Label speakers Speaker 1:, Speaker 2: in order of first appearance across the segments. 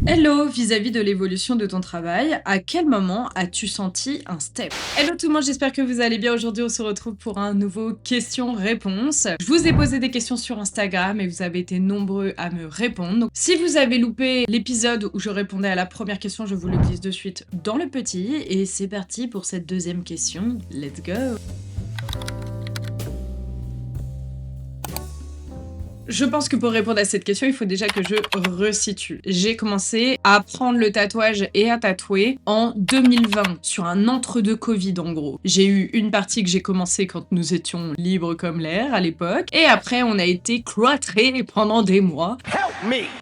Speaker 1: Hello, vis-à-vis de l'évolution de ton travail, à quel moment as-tu senti un step? Hello tout le monde, j'espère que vous allez bien. Aujourd'hui, on se retrouve pour un nouveau question-réponse. Je vous ai posé des questions sur Instagram et vous avez été nombreux à me répondre. Donc, si vous avez loupé l'épisode où je répondais à la première question, je vous le glisse de suite dans le petit. Et c'est parti pour cette deuxième question. Let's go! Je pense que pour répondre à cette question, il faut déjà que je resitue. J'ai commencé à apprendre le tatouage et à tatouer en 2020, sur un entre-deux Covid en gros. J'ai eu une partie que j'ai commencé quand nous étions libres comme l'air à l'époque, et après on a été cloîtrés pendant des mois.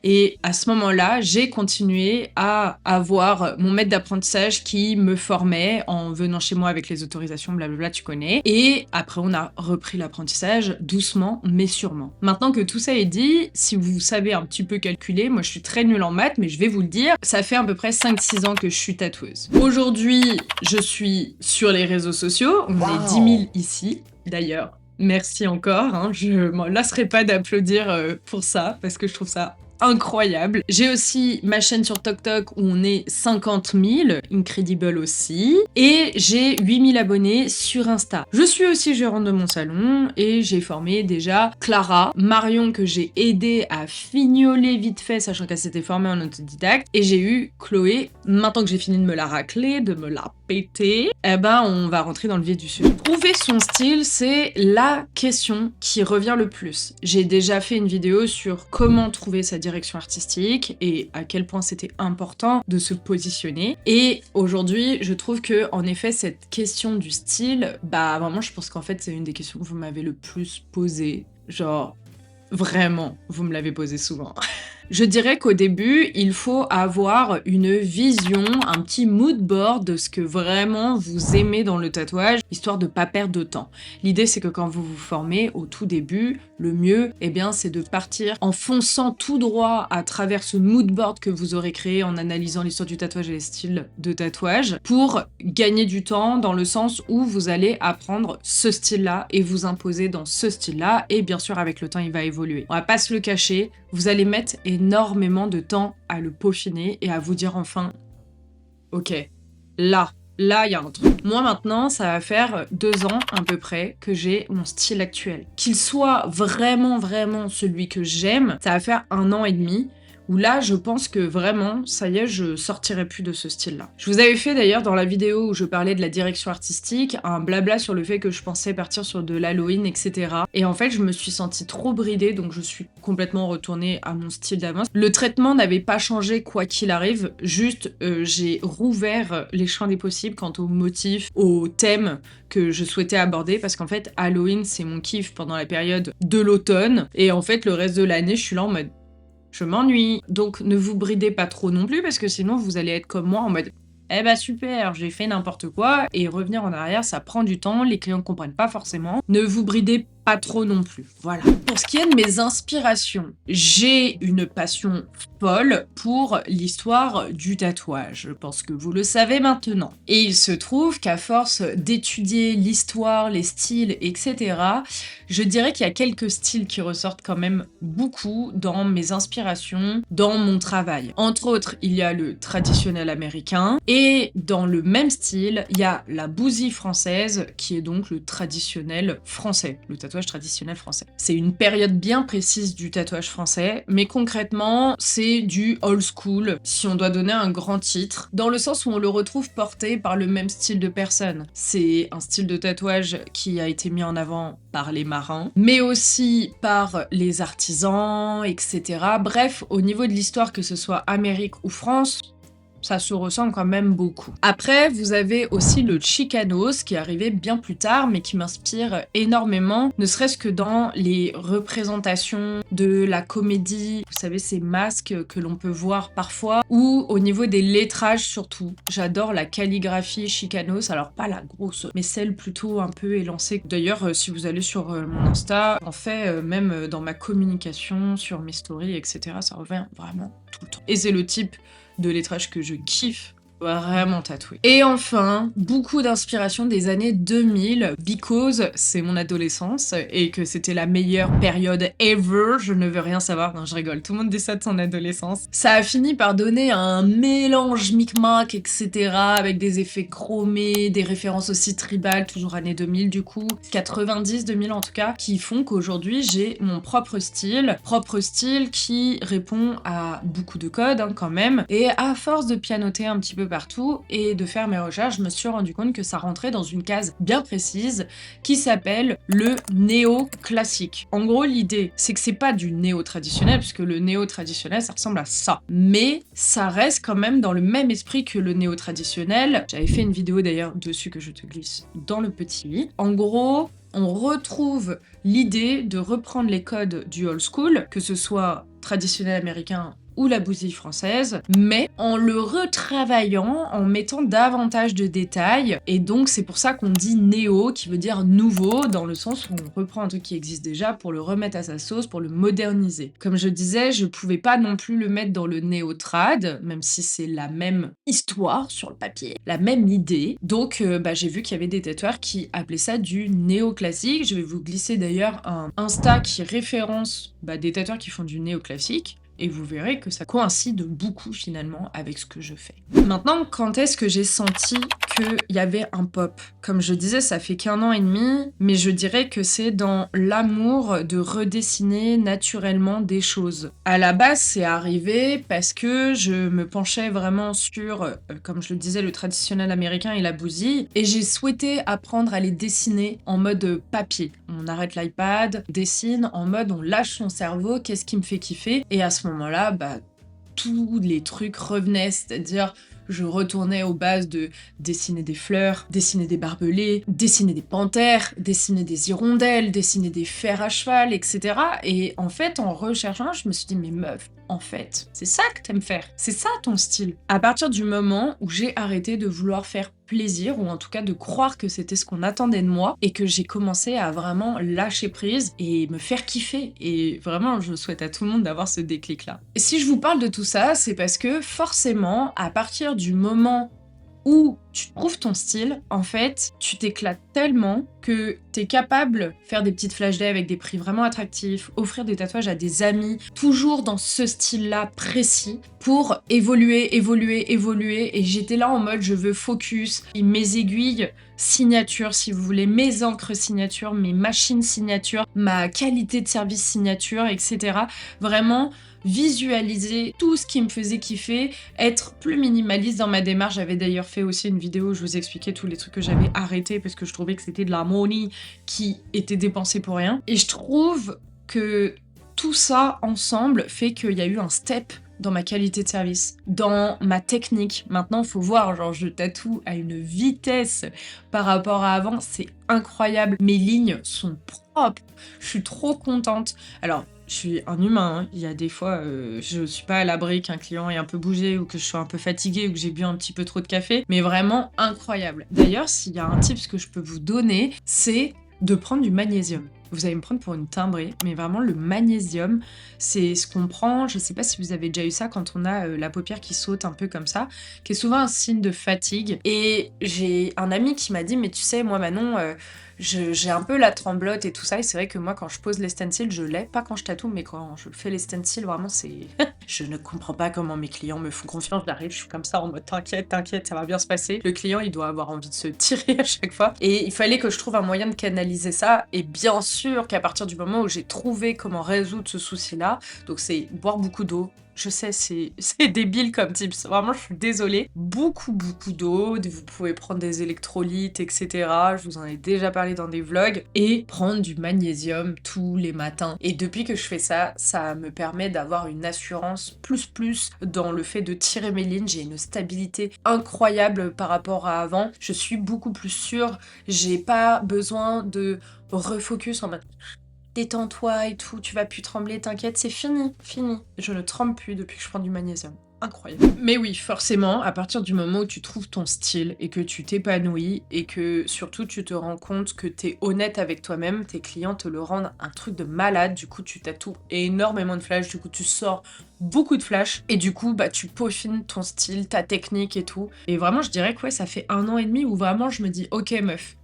Speaker 1: Et à ce moment-là, j'ai continué à avoir mon maître d'apprentissage qui me formait en venant chez moi avec les autorisations, blablabla, tu connais. Et après, on a repris l'apprentissage doucement, mais sûrement. Maintenant que tout ça est dit, si vous savez un petit peu calculer, moi je suis très nulle en maths, mais je vais vous le dire, ça fait à peu près 5-6 ans que je suis tatoueuse. Aujourd'hui, je suis sur les réseaux sociaux, on est 10 000 ici, d'ailleurs. Merci encore, hein, je m'en lasserai pas d'applaudir pour ça, parce que je trouve ça incroyable. J'ai aussi ma chaîne sur TokTok où on est 50 000, incredible aussi, et j'ai 8 000 abonnés sur Insta. Je suis aussi gérante de mon salon et j'ai formé déjà Clara, Marion que j'ai aidé à fignoler vite fait, sachant qu'elle s'était formée en autodidacte, et j'ai eu Chloé. Maintenant que j'ai fini de me la racler, de me la péter, eh ben on va rentrer dans le vif du sujet. Trouver son style, c'est la question qui revient le plus. J'ai déjà fait une vidéo sur comment trouver sa direction artistique et à quel point c'était important de se positionner. Et aujourd'hui, je trouve que en effet, cette question du style, bah vraiment, je pense qu'en fait, c'est une des questions que vous m'avez le plus posées. Genre, vraiment, vous me l'avez posé souvent. Je dirais qu'au début, il faut avoir une vision, un petit mood board de ce que vraiment vous aimez dans le tatouage, histoire de pas perdre de temps. L'idée, c'est que quand vous vous formez au tout début, le mieux, eh bien, c'est de partir en fonçant tout droit à travers ce mood board que vous aurez créé en analysant l'histoire du tatouage et les styles de tatouage pour gagner du temps dans le sens où vous allez apprendre ce style-là et vous imposer dans ce style-là. Et bien sûr, avec le temps, il va évoluer. On va pas se le cacher, vous allez mettre énormément de temps à le peaufiner et à vous dire enfin, ok, là, il y a un truc. Moi maintenant, ça va faire 2 ans à peu près que j'ai mon style actuel. Qu'il soit vraiment, vraiment celui que j'aime, ça va faire 1 an et demi. Où là, je pense que vraiment, ça y est, je sortirai plus de ce style-là. Je vous avais fait d'ailleurs dans la vidéo où je parlais de la direction artistique, un blabla sur le fait que je pensais partir sur de l'Halloween, etc. Et en fait, je me suis sentie trop bridée, donc je suis complètement retournée à mon style d'avance. Le traitement n'avait pas changé quoi qu'il arrive, juste j'ai rouvert les champs des possibles quant aux motifs, aux thèmes que je souhaitais aborder, parce qu'en fait, Halloween, c'est mon kiff pendant la période de l'automne, et en fait, le reste de l'année, je suis là en mode je m'ennuie. Donc ne vous bridez pas trop non plus parce que sinon vous allez être comme moi en mode eh bah super, j'ai fait n'importe quoi et revenir en arrière ça prend du temps, les clients ne comprennent pas forcément. Ne vous bridez pas trop non plus. Voilà. Pour ce qui est de mes inspirations, j'ai une passion folle pour l'histoire du tatouage. Je pense que vous le savez maintenant. Et il se trouve qu'à force d'étudier l'histoire, les styles, etc., je dirais qu'il y a quelques styles qui ressortent quand même beaucoup dans mes inspirations, dans mon travail. Entre autres, il y a le traditionnel américain et dans le même style, il y a la bousille française qui est donc le traditionnel français, le tatouage traditionnel français. C'est une période bien précise du tatouage français, mais concrètement, c'est du old school, si on doit donner un grand titre, dans le sens où on le retrouve porté par le même style de personne. C'est un style de tatouage qui a été mis en avant par les marins, mais aussi par les artisans, etc. Bref, au niveau de l'histoire, que ce soit Amérique ou France, ça se ressemble quand même beaucoup. Après, vous avez aussi le Chicanos qui est arrivé bien plus tard, mais qui m'inspire énormément, ne serait-ce que dans les représentations de la comédie, vous savez, ces masques que l'on peut voir parfois, ou au niveau des lettrages surtout. J'adore la calligraphie Chicanos, alors pas la grosse, mais celle plutôt un peu élancée. D'ailleurs, si vous allez sur mon Insta, en fait, même dans ma communication, sur mes stories, etc., ça revient vraiment tout le temps. Et c'est le type de lettrage que je kiffe Vraiment tatoué. Et enfin, beaucoup d'inspiration des années 2000, because c'est mon adolescence et que c'était la meilleure période ever. Je ne veux rien savoir. Non, je rigole. Tout le monde dit ça de son adolescence. Ça a fini par donner un mélange micmac, etc. avec des effets chromés, des références aussi tribales, toujours années 2000 du coup, 90, 2000 en tout cas, qui font qu'aujourd'hui j'ai mon propre style qui répond à beaucoup de codes quand même. Et à force de pianoter un petit peu partout et de faire mes recherches, je me suis rendu compte que ça rentrait dans une case bien précise qui s'appelle le néo-classique. En gros, l'idée, c'est que c'est pas du néo-traditionnel, puisque le néo-traditionnel, ça ressemble à ça. Mais ça reste quand même dans le même esprit que le néo-traditionnel. J'avais fait une vidéo d'ailleurs dessus que je te glisse dans le petit lit. En gros, on retrouve l'idée de reprendre les codes du old school, que ce soit traditionnel américain ou la bousille française, mais en le retravaillant, en mettant davantage de détails, et donc c'est pour ça qu'on dit néo, qui veut dire nouveau, dans le sens où on reprend un truc qui existe déjà pour le remettre à sa sauce, pour le moderniser. Comme je disais, je pouvais pas non plus le mettre dans le néo-trad, même si c'est la même histoire sur le papier, la même idée, donc j'ai vu qu'il y avait des tatoueurs qui appelaient ça du néo-classique. Je vais vous glisser d'ailleurs un Insta qui référence des tatoueurs qui font du néo-classique, et vous verrez que ça coïncide beaucoup finalement avec ce que je fais. Maintenant, quand est-ce que j'ai senti qu'il y avait un pop? Comme je disais, ça fait qu'1 an et demi, mais je dirais que c'est dans l'amour de redessiner naturellement des choses. À la base, c'est arrivé parce que je me penchais vraiment sur, comme je le disais, le traditionnel américain et la bousille, et j'ai souhaité apprendre à les dessiner en mode papier. On arrête l'iPad, dessine en mode on lâche son cerveau, qu'est-ce qui me fait kiffer? Et à ce moment-là, tous les trucs revenaient, c'est-à-dire je retournais aux bases de dessiner des fleurs, dessiner des barbelés, dessiner des panthères, dessiner des hirondelles, dessiner des fers à cheval, etc. Et en fait, en recherchant, je me suis dit, mais meuf, en fait, c'est ça que t'aimes faire, c'est ça ton style. À partir du moment où j'ai arrêté de vouloir faire plaisir, ou en tout cas de croire que c'était ce qu'on attendait de moi, et que j'ai commencé à vraiment lâcher prise et me faire kiffer. Et vraiment, je souhaite à tout le monde d'avoir ce déclic-là. Et si je vous parle de tout ça, c'est parce que forcément, à partir du moment où tu trouves ton style, en fait, tu t'éclates tellement que t'es capable de faire des petites flash days avec des prix vraiment attractifs, offrir des tatouages à des amis, toujours dans ce style-là précis, pour évoluer, et j'étais là en mode je veux focus, et mes aiguilles signature, si vous voulez, mes encres signature, mes machines signature, ma qualité de service signature, etc. Vraiment, visualiser tout ce qui me faisait kiffer, être plus minimaliste dans ma démarche. J'avais d'ailleurs fait aussi une vidéo où je vous expliquais tous les trucs que j'avais arrêtés parce que je trouvais que c'était de la money qui était dépensée pour rien. Et je trouve que tout ça ensemble fait qu'il y a eu un step dans ma qualité de service, dans ma technique. Maintenant, faut voir, genre je tatoue à une vitesse par rapport à avant, c'est incroyable. Mes lignes sont propres, je suis trop contente. Alors, je suis un humain, hein. Il y a des fois, je suis pas à l'abri qu'un client ait un peu bougé ou que je sois un peu fatiguée ou que j'ai bu un petit peu trop de café, mais vraiment incroyable. D'ailleurs, s'il y a un tips que je peux vous donner, c'est de prendre du magnésium. Vous allez me prendre pour une timbrée, mais vraiment le magnésium, c'est ce qu'on prend, je sais pas si vous avez déjà eu ça quand on a la paupière qui saute un peu comme ça, qui est souvent un signe de fatigue. Et j'ai un ami qui m'a dit, mais tu sais, moi Manon, j'ai un peu la tremblote et tout ça, et c'est vrai que moi quand je pose les stencils, je l'ai, pas quand je tatoue, mais quand je fais les stencils, vraiment c'est... Je ne comprends pas comment mes clients me font confiance, j'arrive, je suis comme ça en mode t'inquiète, ça va bien se passer. Le client, il doit avoir envie de se tirer à chaque fois. Et il fallait que je trouve un moyen de canaliser ça, et bien sûr qu'à partir du moment où j'ai trouvé comment résoudre ce souci-là, donc c'est boire beaucoup d'eau. Je sais, c'est débile comme tips. Vraiment, je suis désolée. Beaucoup d'eau. Vous pouvez prendre des électrolytes, etc. Je vous en ai déjà parlé dans des vlogs. Et prendre du magnésium tous les matins. Et depuis que je fais ça, ça me permet d'avoir une assurance plus dans le fait de tirer mes lignes. J'ai une stabilité incroyable par rapport à avant. Je suis beaucoup plus sûre. J'ai pas besoin de refocus en mode détends-toi et tout, tu vas plus trembler, t'inquiète, c'est fini. Je ne tremble plus depuis que je prends du magnésium. incroyable. Mais oui, forcément, à partir du moment où tu trouves ton style et que tu t'épanouis et que surtout tu te rends compte que t'es honnête avec toi-même, tes clients te le rendent un truc de malade. Du coup, tu tatoues énormément de flash, du coup, tu sors beaucoup de flash et du coup, bah, tu peaufines ton style, ta technique et tout. Et vraiment, je dirais que ouais, ça fait 1 an et demi où vraiment je me dis, ok meuf,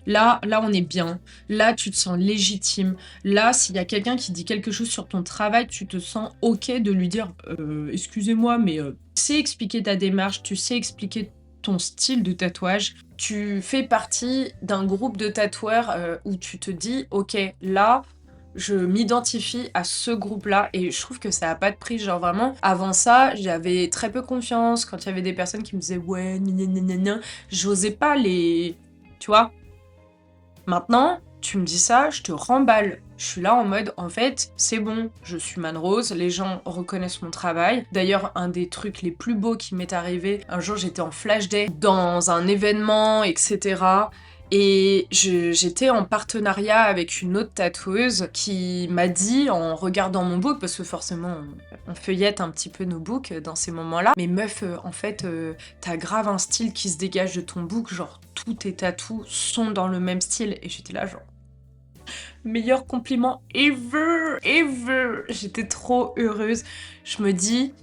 Speaker 1: là, on est bien. Là, tu te sens légitime. Là, s'il y a quelqu'un qui dit quelque chose sur ton travail, tu te sens OK de lui dire excusez-moi, mais tu sais expliquer ta démarche, tu sais expliquer ton style de tatouage. Tu fais partie d'un groupe de tatoueurs où tu te dis ok, là, je m'identifie à ce groupe-là et je trouve que ça a pas de prix. Genre vraiment, avant ça, j'avais très peu confiance quand il y avait des personnes qui me disaient ouais, gna gna gna gna. J'osais pas les. Tu vois, maintenant, tu me dis ça, je te remballe. Je suis là en mode, en fait, c'est bon, je suis Man Rose, les gens reconnaissent mon travail. D'ailleurs, un des trucs les plus beaux qui m'est arrivé, un jour j'étais en flash day dans un événement, etc. Et j'étais en partenariat avec une autre tatoueuse qui m'a dit, en regardant mon book, parce que forcément on feuillette un petit peu nos books dans ces moments-là, mais meuf, en fait, t'as grave un style qui se dégage de ton book, genre tous tes tatous sont dans le même style. Et j'étais là genre, meilleur compliment ever, ever. J'étais trop heureuse. Je me dis,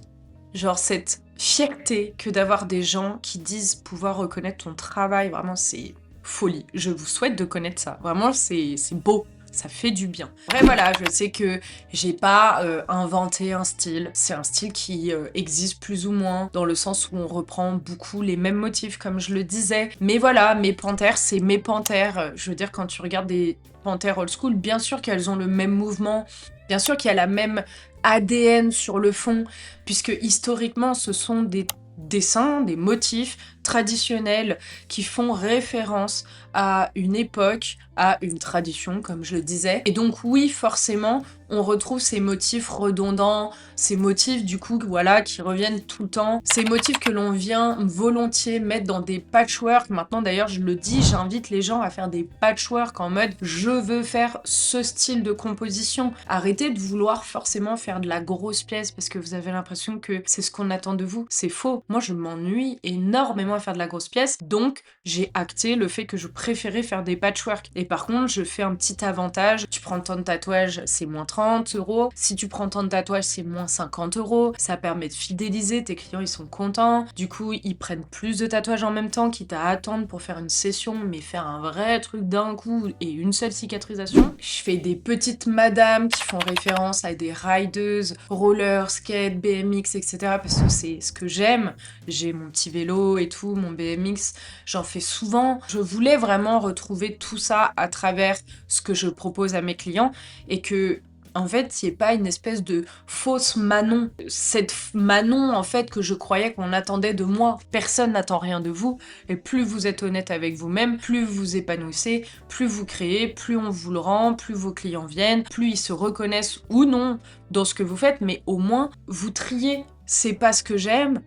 Speaker 1: genre cette fierté que d'avoir des gens qui disent pouvoir reconnaître ton travail, vraiment c'est folie. Je vous souhaite de connaître ça. Vraiment c'est beau. Ça fait du bien. Après voilà, je sais que j'ai pas inventé un style. C'est un style qui existe plus ou moins, dans le sens où on reprend beaucoup les mêmes motifs, comme je le disais. Mais voilà, mes panthères, c'est mes panthères. Je veux dire, quand tu regardes des panthères old school, bien sûr qu'elles ont le même mouvement, bien sûr qu'il y a la même ADN sur le fond, puisque historiquement, ce sont des dessins, des motifs traditionnels qui font référence à une époque, à une tradition, comme je le disais. Et donc oui, forcément, on retrouve ces motifs redondants, ces motifs du coup, voilà, qui reviennent tout le temps, ces motifs que l'on vient volontiers mettre dans des patchwork. Maintenant d'ailleurs, je le dis, j'invite les gens à faire des patchwork en mode je veux faire ce style de composition. Arrêtez de vouloir forcément faire de la grosse pièce parce que vous avez l'impression que c'est ce qu'on attend de vous. C'est faux. Moi, je m'ennuie énormément à faire de la grosse pièce, donc j'ai acté le fait que je préférais faire des patchwork. Et par contre, je fais un petit avantage. Tu prends tant de tatouages, c'est moins 30 €. Si tu prends tant de tatouages, c'est moins 50 €. Ça permet de fidéliser, tes clients, ils sont contents. Du coup, ils prennent plus de tatouages en même temps, quitte à attendre pour faire une session, mais faire un vrai truc d'un coup et une seule cicatrisation. Je fais des petites madames qui font référence à des rideuses, roller, skate, BMX, etc. parce que c'est ce que j'aime. J'ai mon petit vélo et tout, mon BMX, j'en fais souvent. Je voulais vraiment retrouver tout ça à travers ce que je propose à mes clients et que, en fait, il n'y ait pas une espèce de fausse Manon. Cette Manon, en fait, que je croyais qu'on attendait de moi. Personne n'attend rien de vous. Et plus vous êtes honnête avec vous-même, plus vous épanouissez, plus vous créez, plus on vous le rend, plus vos clients viennent, plus ils se reconnaissent ou non dans ce que vous faites, mais au moins, vous triez. C'est pas ce que j'aime,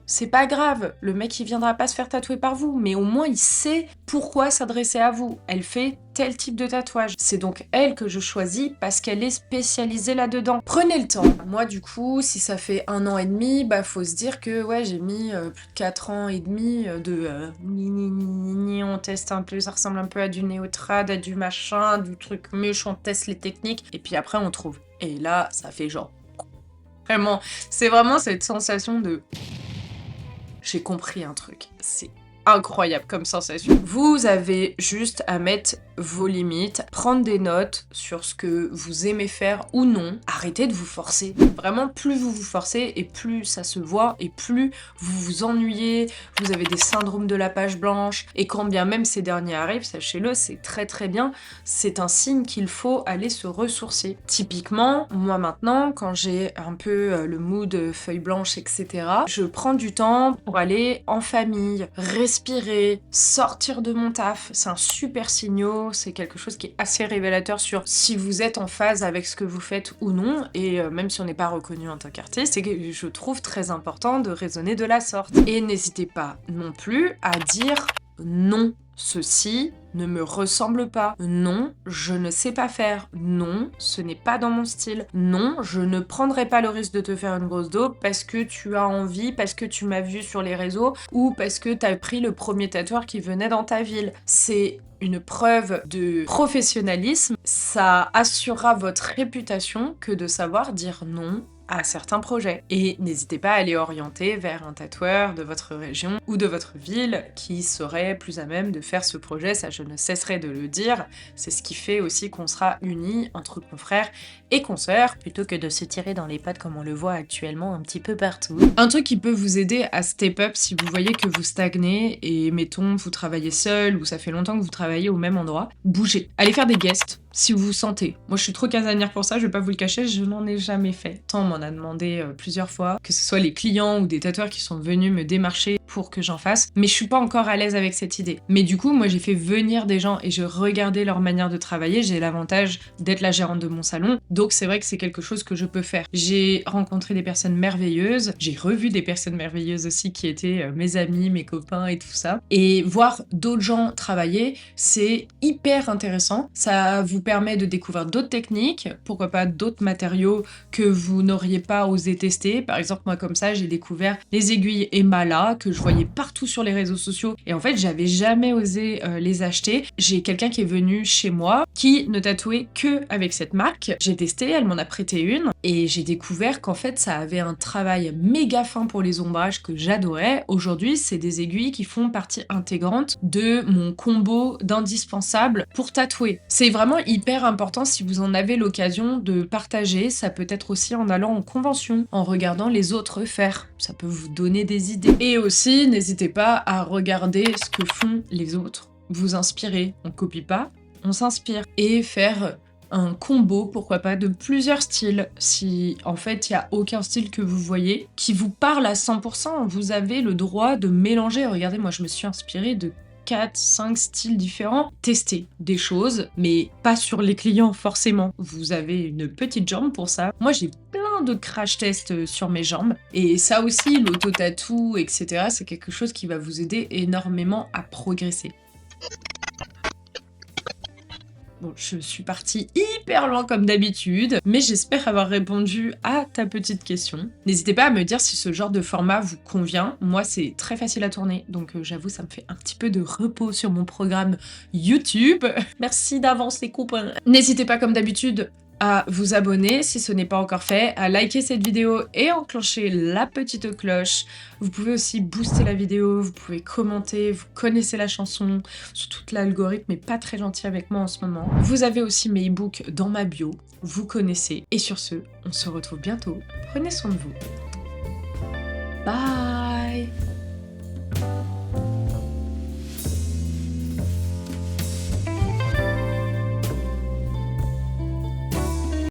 Speaker 1: c'est pas grave, le mec il viendra pas se faire tatouer par vous, mais au moins il sait pourquoi s'adresser à vous. Elle fait tel type de tatouage. C'est donc elle que je choisis parce qu'elle est spécialisée là-dedans. Prenez le temps. Moi du coup, si ça fait 1 an et demi, bah faut se dire que ouais, j'ai mis plus de 4 ans et demi de on teste un peu, ça ressemble un peu à du néotrad, à du machin, du truc méchant, on teste les techniques, et puis après on trouve. Et là, ça fait genre... Vraiment, c'est vraiment cette sensation de... J'ai compris un truc. C'est incroyable comme sensation. Vous avez juste à mettre vos limites, prendre des notes sur ce que vous aimez faire ou non. Arrêtez de vous forcer. Vraiment, plus vous vous forcez et plus ça se voit et plus vous vous ennuyez, vous avez des syndromes de la page blanche. Et quand bien même ces derniers arrivent, sachez-le, c'est très très bien. C'est un signe qu'il faut aller se ressourcer. Typiquement, moi maintenant, quand j'ai un peu le mood feuille blanche, etc., je prends du temps pour aller en famille, respirer, sortir de mon taf. C'est un super signal. C'est quelque chose qui est assez révélateur sur si vous êtes en phase avec ce que vous faites ou non, et même si on n'est pas reconnu en tant qu'artiste, c'est que je trouve très important de raisonner de la sorte. Et n'hésitez pas non plus à dire non ceci, ne me ressemble pas. Non, je ne sais pas faire. Non, ce n'est pas dans mon style. Non, je ne prendrai pas le risque de te faire une grosse daube parce que tu as envie, parce que tu m'as vu sur les réseaux ou parce que t'as pris le premier tatoueur qui venait dans ta ville. C'est une preuve de professionnalisme, ça assurera votre réputation que de savoir dire non à certains projets. Et n'hésitez pas à les orienter vers un tatoueur de votre région ou de votre ville qui serait plus à même de faire ce projet, ça je ne cesserai de le dire, c'est ce qui fait aussi qu'on sera unis entre confrères et consoeurs, plutôt que de se tirer dans les pattes comme on le voit actuellement un petit peu partout. Un truc qui peut vous aider à step up si vous voyez que vous stagnez et mettons vous travaillez seul ou ça fait longtemps que vous travaillez au même endroit, bougez. Allez faire des guests si vous vous sentez. Moi je suis trop casanière pour ça, je vais pas vous le cacher, je n'en ai jamais fait. Tant on m'en a demandé plusieurs fois, que ce soit les clients ou des tatoueurs qui sont venus me démarcher pour que j'en fasse, mais je suis pas encore à l'aise avec cette idée. Mais du coup, moi j'ai fait venir des gens et je regardais leur manière de travailler, j'ai l'avantage d'être la gérante de mon salon, donc c'est vrai que c'est quelque chose que je peux faire. J'ai rencontré des personnes merveilleuses, j'ai revu des personnes merveilleuses aussi qui étaient mes amis, mes copains et tout ça, et voir d'autres gens travailler, c'est hyper intéressant, ça vous permet de découvrir d'autres techniques, pourquoi pas d'autres matériaux que vous n'auriez pas osé tester. Par exemple, moi comme ça, j'ai découvert les aiguilles Emala que je voyais partout sur les réseaux sociaux et en fait, j'avais jamais osé les acheter. J'ai quelqu'un qui est venu chez moi qui ne tatouait que avec cette marque. J'ai testé, elle m'en a prêté une et j'ai découvert qu'en fait, ça avait un travail méga fin pour les ombrages que j'adorais. Aujourd'hui, c'est des aiguilles qui font partie intégrante de mon combo d'indispensables pour tatouer. C'est vraiment hyper important si vous en avez l'occasion de partager. Ça peut être aussi en allant en convention, en regardant les autres faire. Ça peut vous donner des idées. Et aussi, n'hésitez pas à regarder ce que font les autres. Vous inspirez. On copie pas, on s'inspire. Et faire un combo, pourquoi pas, de plusieurs styles. Si en fait il n'y a aucun style que vous voyez qui vous parle à 100%, vous avez le droit de mélanger. Regardez, moi je me suis inspirée de 4-5 styles différents, tester des choses, mais pas sur les clients forcément. Vous avez une petite jambe pour ça. Moi j'ai plein de crash tests sur mes jambes, et ça aussi, l'auto-tattoo, etc., c'est quelque chose qui va vous aider énormément à progresser. Bon, je suis partie hyper loin comme d'habitude, mais j'espère avoir répondu à ta petite question. N'hésitez pas à me dire si ce genre de format vous convient. Moi, c'est très facile à tourner, donc j'avoue, ça me fait un petit peu de repos sur mon programme YouTube. Merci d'avance les copains. N'hésitez pas comme d'habitude à vous abonner si ce n'est pas encore fait, à liker cette vidéo et enclencher la petite cloche. Vous pouvez aussi booster la vidéo, vous pouvez commenter, vous connaissez la chanson, surtout que l'algorithme est pas très gentil avec moi en ce moment. Vous avez aussi mes e-books dans ma bio, vous connaissez. Et sur ce, on se retrouve bientôt. Prenez soin de vous. Bye!